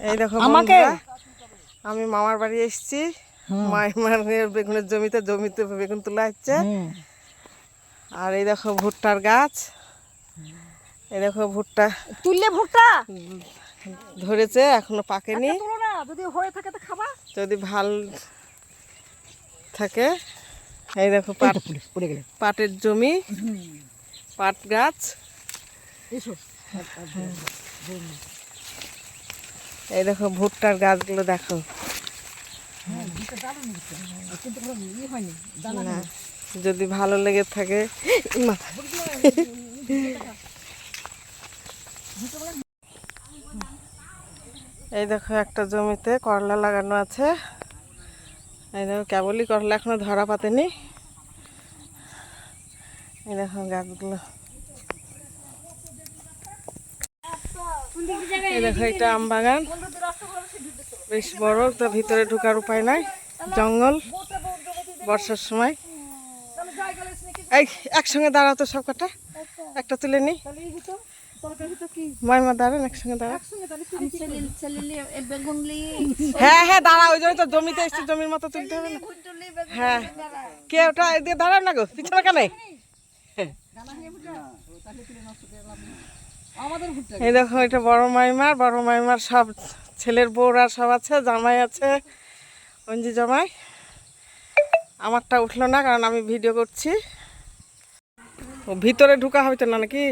এই দেখো আমাকে, আমি মামার বাড়ি এসেছি। মাইমার বেগুনের জমিতে বেগুন তোলা হচ্ছে। আর এই দেখো ভুট্টার গাছ, এই দেখো ভুট্টা তুললে ভুট্টা ধরেছে, এখনো পাকেনি। যদি হয়ে থাকে তো খাবা, যদি ভাল থাকে। এই দেখো পাট, পাটের জমি, পাট গাছ। এই দেখো ভুট্টার গাছগুলো দেখো। না, যদি ভালো লেগে থাকে। এই দেখো একটা জমিতে করলা লাগানো আছে। এই দেখো কেবলই করলা, এখনো ধরা পাতেনি। এই দেখো গাছগুলো। এই দেখো এটা আম বাগান, বেশ বড়। তো ভিতরে ঢোকার উপায় নাই, জঙ্গল। বর্ষার সময়। এই একসঙ্গে দাঁড়াও তো সব কটা, একটা তুলে নি। মাইমা দাঁড়ান, একসঙ্গে দাঁড়ান। হ্যাঁ হ্যাঁ দাঁড়া, ওই জন্য তো জমিতে এসছে, জমির মতো তুলতে হবে না। হ্যাঁ কে ওটা এদিকে দাঁড়ান না গো, পিছনে কেন? এই দেখো এটা বড় মাইমার সব ছেলের বউরা সব আছে, জামাই আছে, অঞ্জি জামাই। আমারটা উঠলো না কারণ আমি ভিডিও করছি। ভিতরে ঢুকা হবে তো না নাকি?